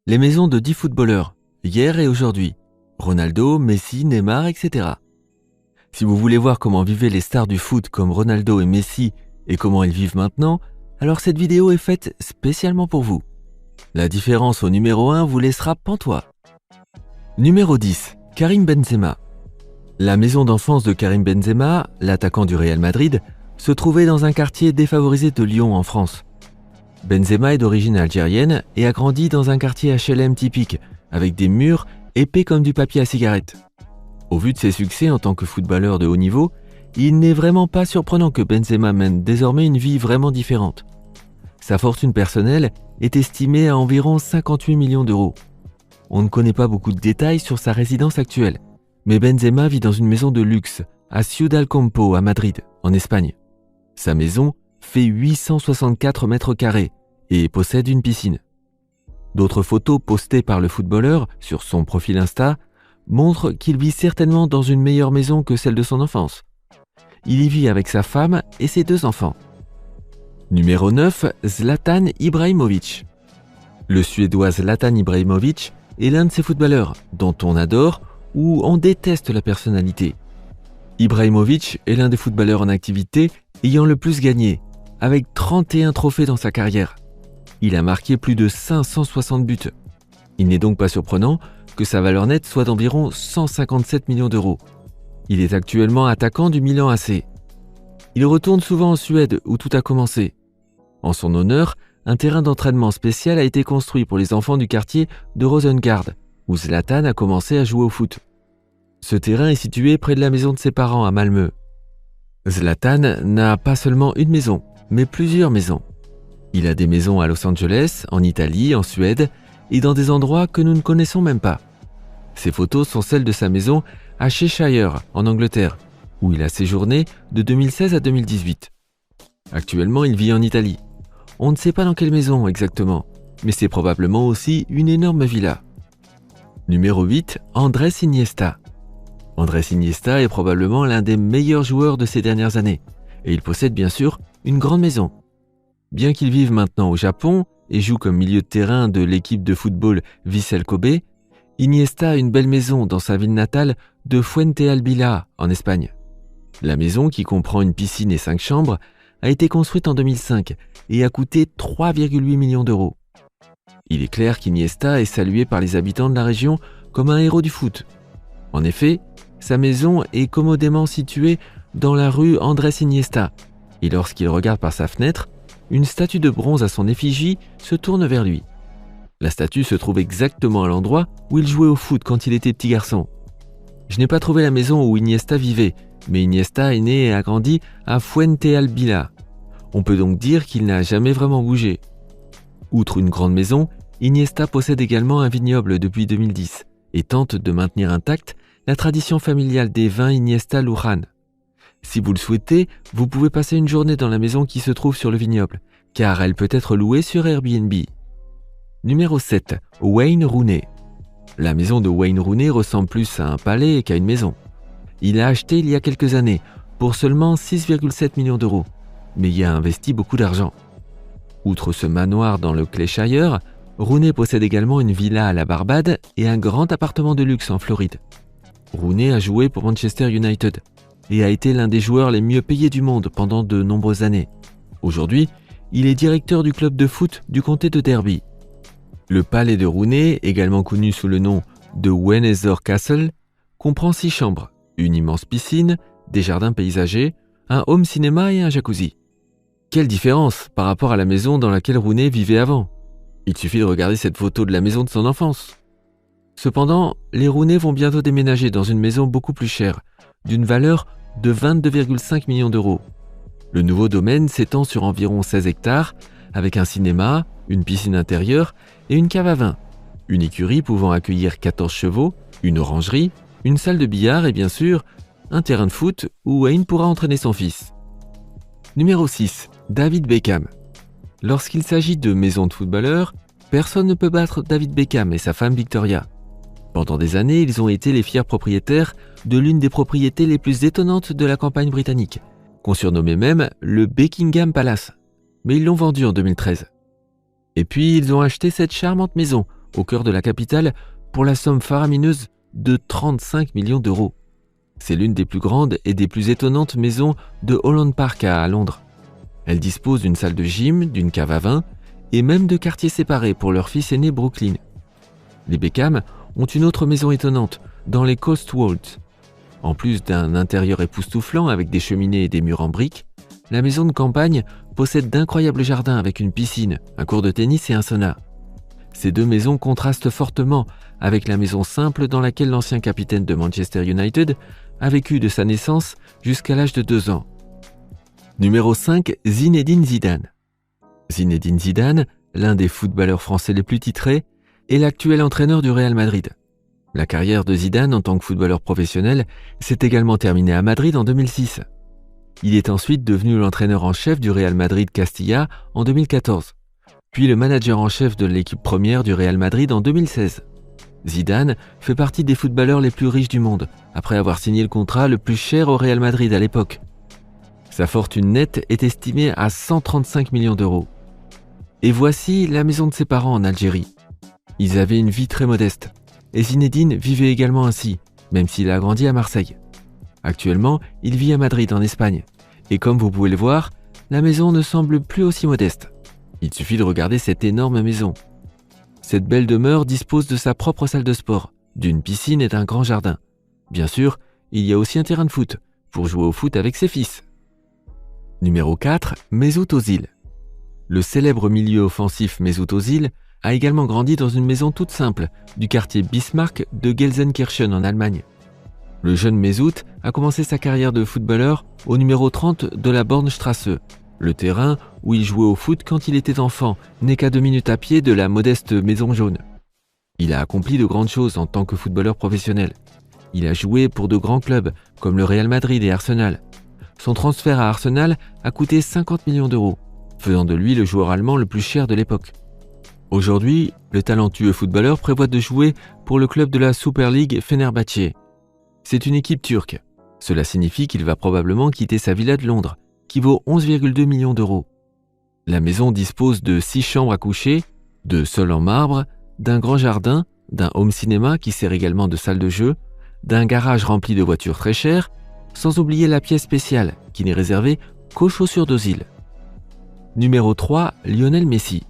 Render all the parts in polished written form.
Les maisons de 10 footballeurs, hier et aujourd'hui. Ronaldo, Messi, Neymar, etc. Si vous voulez voir comment vivaient les stars du foot comme Ronaldo et Messi et comment ils vivent maintenant, alors cette vidéo est faite spécialement pour vous. La différence au numéro 1 vous laissera pantois. Numéro 10, Karim Benzema. La maison d'enfance de Karim Benzema, l'attaquant du Real Madrid, se trouvait dans un quartier défavorisé de Lyon en France. Benzema est d'origine algérienne et a grandi dans un quartier HLM typique, avec des murs épais comme du papier à cigarette. Au vu de ses succès en tant que footballeur de haut niveau, il n'est vraiment pas surprenant que Benzema mène désormais une vie vraiment différente. Sa fortune personnelle est estimée à environ 58 millions d'euros. On ne connaît pas beaucoup de détails sur sa résidence actuelle, mais Benzema vit dans une maison de luxe à Ciudad del Campo à Madrid, en Espagne. Sa maison fait 864 mètres carrés et possède une piscine. D'autres photos postées par le footballeur sur son profil Insta montrent qu'il vit certainement dans une meilleure maison que celle de son enfance. Il y vit avec sa femme et ses 2 enfants. Numéro 9, Zlatan Ibrahimović. Le Suédois Zlatan Ibrahimović est l'un de ces footballeurs dont on adore ou on déteste la personnalité. Ibrahimović est l'un des footballeurs en activité ayant le plus gagné, avec 31 trophées dans sa carrière. Il a marqué plus de 560 buts. Il n'est donc pas surprenant que sa valeur nette soit d'environ 157 millions d'euros. Il est actuellement attaquant du Milan AC. Il retourne souvent en Suède où tout a commencé. En son honneur, un terrain d'entraînement spécial a été construit pour les enfants du quartier de Rosengård, où Zlatan a commencé à jouer au foot. Ce terrain est situé près de la maison de ses parents à Malmö. Zlatan n'a pas seulement une maison, mais plusieurs maisons. Il a des maisons à Los Angeles, en Italie, en Suède et dans des endroits que nous ne connaissons même pas. Ces photos sont celles de sa maison à Cheshire, en Angleterre, où il a séjourné de 2016 à 2018. Actuellement, il vit en Italie. On ne sait pas dans quelle maison exactement, mais c'est probablement aussi une énorme villa. Numéro 8, Andrés Iniesta. Andrés Iniesta est probablement l'un des meilleurs joueurs de ces dernières années, et il possède bien sûr une grande maison. Bien qu'il vive maintenant au Japon et joue comme milieu de terrain de l'équipe de football Vissel Kobe, Iniesta a une belle maison dans sa ville natale de Fuentealbilla en Espagne. La maison, qui comprend une piscine et 5 chambres, a été construite en 2005 et a coûté 3,8 millions d'euros. Il est clair qu'Iniesta est salué par les habitants de la région comme un héros du foot. En effet, sa maison est commodément située dans la rue Andrés Iniesta, et lorsqu'il regarde par sa fenêtre, une statue de bronze à son effigie se tourne vers lui. La statue se trouve exactement à l'endroit où il jouait au foot quand il était petit garçon. Je n'ai pas trouvé la maison où Iniesta vivait, mais Iniesta est né et a grandi à Fuentealbilla. On peut donc dire qu'il n'a jamais vraiment bougé. Outre une grande maison, Iniesta possède également un vignoble depuis 2010 et tente de maintenir intacte la tradition familiale des vins Iniesta Luján. Si vous le souhaitez, vous pouvez passer une journée dans la maison qui se trouve sur le vignoble, car elle peut être louée sur Airbnb. Numéro 7, Wayne Rooney. La maison de Wayne Rooney ressemble plus à un palais qu'à une maison. Il l'a acheté il y a quelques années, pour seulement 6,7 millions d'euros, mais y a investi beaucoup d'argent. Outre ce manoir dans le Cheshire, Rooney possède également une villa à la Barbade et un grand appartement de luxe en Floride. Rooney a joué pour Manchester United et a été l'un des joueurs les mieux payés du monde pendant de nombreuses années. Aujourd'hui, il est directeur du club de foot du comté de Derby. Le palais de Rooney, également connu sous le nom de Windsor Castle, comprend 6 chambres, une immense piscine, des jardins paysagers, un home cinéma et un jacuzzi. Quelle différence par rapport à la maison dans laquelle Rooney vivait avant. Il suffit de regarder cette photo de la maison de son enfance. Cependant, les Rooney vont bientôt déménager dans une maison beaucoup plus chère, d'une valeur de 22,5 millions d'euros. Le nouveau domaine s'étend sur environ 16 hectares, avec un cinéma, une piscine intérieure et une cave à vin, une écurie pouvant accueillir 14 chevaux, une orangerie, une salle de billard et bien sûr, un terrain de foot où Wayne pourra entraîner son fils. Numéro 6, David Beckham. Lorsqu'il s'agit de maison de footballeurs, personne ne peut battre David Beckham et sa femme Victoria. Pendant des années, ils ont été les fiers propriétaires de l'une des propriétés les plus étonnantes de la campagne britannique, qu'on surnommait même le Buckingham Palace. Mais ils l'ont vendu en 2013. Et puis, ils ont acheté cette charmante maison au cœur de la capitale, pour la somme faramineuse de 35 millions d'euros. C'est l'une des plus grandes et des plus étonnantes maisons de Holland Park à Londres. Elle dispose d'une salle de gym, d'une cave à vin et même de quartiers séparés pour leur fils aîné Brooklyn. Les Beckham ont une autre maison étonnante, dans les Cotswolds. En plus d'un intérieur époustouflant avec des cheminées et des murs en briques, la maison de campagne possède d'incroyables jardins avec une piscine, un court de tennis et un sauna. Ces deux maisons contrastent fortement avec la maison simple dans laquelle l'ancien capitaine de Manchester United a vécu de sa naissance jusqu'à l'âge de 2 ans. Numéro 5, Zinedine Zidane. Zinedine Zidane, l'un des footballeurs français les plus titrés, est l'actuel entraîneur du Real Madrid. La carrière de Zidane en tant que footballeur professionnel s'est également terminée à Madrid en 2006. Il est ensuite devenu l'entraîneur en chef du Real Madrid Castilla en 2014, puis le manager en chef de l'équipe première du Real Madrid en 2016. Zidane fait partie des footballeurs les plus riches du monde, après avoir signé le contrat le plus cher au Real Madrid à l'époque. Sa fortune nette est estimée à 135 millions d'euros. Et voici la maison de ses parents en Algérie. Ils avaient une vie très modeste, et Zinedine vivait également ainsi, même s'il a grandi à Marseille. Actuellement, il vit à Madrid en Espagne, et comme vous pouvez le voir, la maison ne semble plus aussi modeste. Il suffit de regarder cette énorme maison. Cette belle demeure dispose de sa propre salle de sport, d'une piscine et d'un grand jardin. Bien sûr, il y a aussi un terrain de foot, pour jouer au foot avec ses fils. Numéro 4, Mesut Özil. Le célèbre milieu offensif Mesut Özil a également grandi dans une maison toute simple du quartier Bismarck de Gelsenkirchen en Allemagne. Le jeune Mesut a commencé sa carrière de footballeur au numéro 30 de la Bornstrasse, le terrain où il jouait au foot quand il était enfant, né qu'à 2 minutes à pied de la modeste Maison Jaune. Il a accompli de grandes choses en tant que footballeur professionnel. Il a joué pour de grands clubs comme le Real Madrid et Arsenal. Son transfert à Arsenal a coûté 50 millions d'euros, faisant de lui le joueur allemand le plus cher de l'époque. Aujourd'hui, le talentueux footballeur prévoit de jouer pour le club de la Super League Fenerbahçe. C'est une équipe turque. Cela signifie qu'il va probablement quitter sa villa de Londres, qui vaut 11,2 millions d'euros. La maison dispose de 6 chambres à coucher, de sols en marbre, d'un grand jardin, d'un home cinéma qui sert également de salle de jeu, d'un garage rempli de voitures très chères, sans oublier la pièce spéciale qui n'est réservée qu'aux chaussures d'Ozil. Numéro 3, Lionel Messi.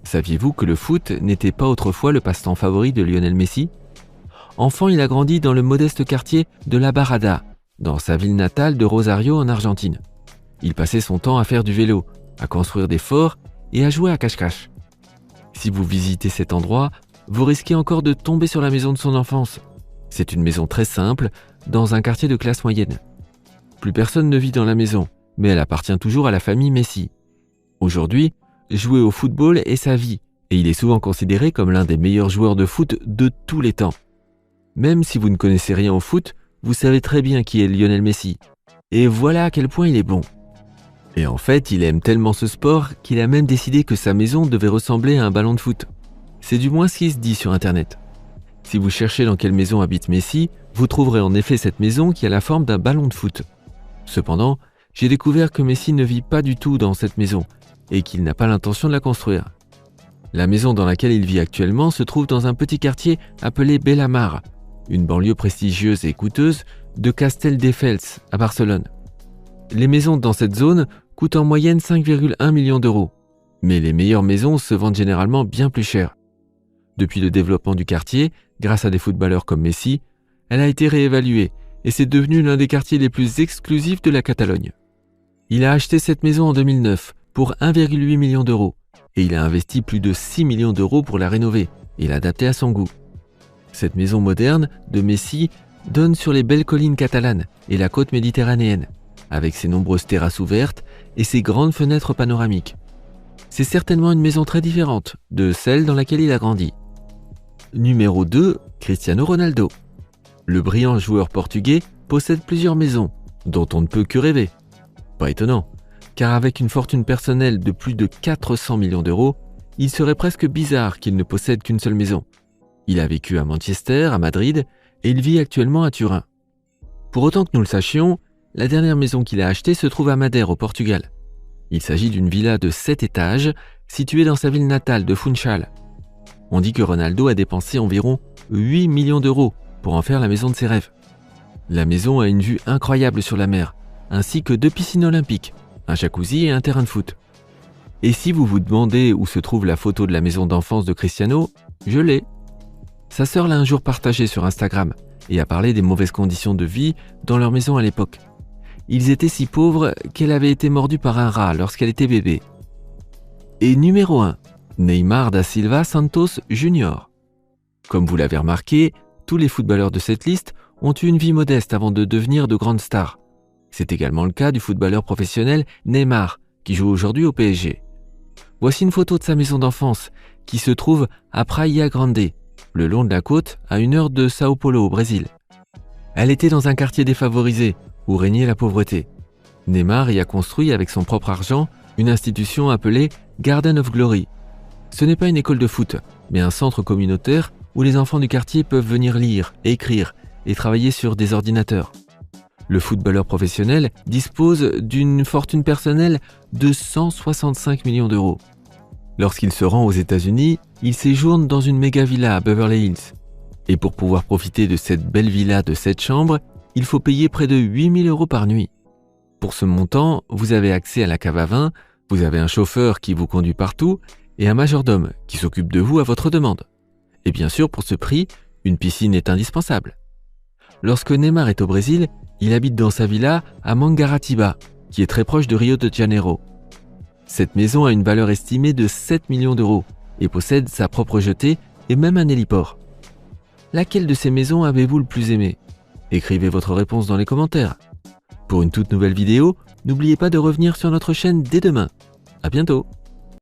Saviez-vous que le foot n'était pas autrefois le passe-temps favori de Lionel Messi ? Enfant, il a grandi dans le modeste quartier de La Barada, dans sa ville natale de Rosario en Argentine. Il passait son temps à faire du vélo, à construire des forts et à jouer à cache-cache. Si vous visitez cet endroit, vous risquez encore de tomber sur la maison de son enfance. C'est une maison très simple, dans un quartier de classe moyenne. Plus personne ne vit dans la maison, mais elle appartient toujours à la famille Messi. Aujourd'hui, jouer au football est sa vie, et il est souvent considéré comme l'un des meilleurs joueurs de foot de tous les temps. Même si vous ne connaissez rien au foot, vous savez très bien qui est Lionel Messi. Et voilà à quel point il est bon. Et en fait, il aime tellement ce sport qu'il a même décidé que sa maison devait ressembler à un ballon de foot. C'est du moins ce qui se dit sur Internet. Si vous cherchez dans quelle maison habite Messi, vous trouverez en effet cette maison qui a la forme d'un ballon de foot. Cependant, j'ai découvert que Messi ne vit pas du tout dans cette maison et qu'il n'a pas l'intention de la construire. La maison dans laquelle il vit actuellement se trouve dans un petit quartier appelé Bellamar, une banlieue prestigieuse et coûteuse de Castelldefels à Barcelone. Les maisons dans cette zone coûtent en moyenne 5,1 millions d'euros, mais les meilleures maisons se vendent généralement bien plus cher. Depuis le développement du quartier, grâce à des footballeurs comme Messi, elle a été réévaluée et c'est devenu l'un des quartiers les plus exclusifs de la Catalogne. Il a acheté cette maison en 2009 pour 1,8 million d'euros et il a investi plus de 6 millions d'euros pour la rénover et l'adapter à son goût. Cette maison moderne de Messi donne sur les belles collines catalanes et la côte méditerranéenne, avec ses nombreuses terrasses ouvertes et ses grandes fenêtres panoramiques. C'est certainement une maison très différente de celle dans laquelle il a grandi. Numéro 2, Cristiano Ronaldo. Le brillant joueur portugais possède plusieurs maisons, dont on ne peut que rêver. Pas étonnant, car avec une fortune personnelle de plus de 400 millions d'euros, il serait presque bizarre qu'il ne possède qu'une seule maison. Il a vécu à Manchester, à Madrid, et il vit actuellement à Turin. Pour autant que nous le sachions, la dernière maison qu'il a achetée se trouve à Madère, au Portugal. Il s'agit d'une villa de 7 étages, située dans sa ville natale de Funchal. On dit que Ronaldo a dépensé environ 8 millions d'euros pour en faire la maison de ses rêves. La maison a une vue incroyable sur la mer, ainsi que 2 piscines olympiques, un jacuzzi et un terrain de foot. Et si vous vous demandez où se trouve la photo de la maison d'enfance de Cristiano, je l'ai. Sa sœur l'a un jour partagée sur Instagram et a parlé des mauvaises conditions de vie dans leur maison à l'époque. Ils étaient si pauvres qu'elle avait été mordue par un rat lorsqu'elle était bébé. Et numéro 1, Neymar da Silva Santos Jr. Comme vous l'avez remarqué, tous les footballeurs de cette liste ont eu une vie modeste avant de devenir de grandes stars. C'est également le cas du footballeur professionnel Neymar, qui joue aujourd'hui au PSG. Voici une photo de sa maison d'enfance, qui se trouve à Praia Grande, le long de la côte, à 1 heure de Sao Paulo, au Brésil. Elle était dans un quartier défavorisé, où régnait la pauvreté. Neymar y a construit avec son propre argent une institution appelée Garden of Glory. Ce n'est pas une école de foot, mais un centre communautaire où les enfants du quartier peuvent venir lire, écrire et travailler sur des ordinateurs. Le footballeur professionnel dispose d'une fortune personnelle de 165 millions d'euros. Lorsqu'il se rend aux États-Unis, il séjourne dans une méga villa à Beverly Hills. Et pour pouvoir profiter de cette belle villa de 7 chambres, il faut payer près de 8 000 euros par nuit. Pour ce montant, vous avez accès à la cave à vin, vous avez un chauffeur qui vous conduit partout et un majordome qui s'occupe de vous à votre demande. Et bien sûr, pour ce prix, une piscine est indispensable. Lorsque Neymar est au Brésil, il habite dans sa villa à Mangaratiba, qui est très proche de Rio de Janeiro. Cette maison a une valeur estimée de 7 millions d'euros et possède sa propre jetée et même un héliport. Laquelle de ces maisons avez-vous le plus aimé ? Écrivez votre réponse dans les commentaires. Pour une toute nouvelle vidéo, n'oubliez pas de revenir sur notre chaîne dès demain. À bientôt.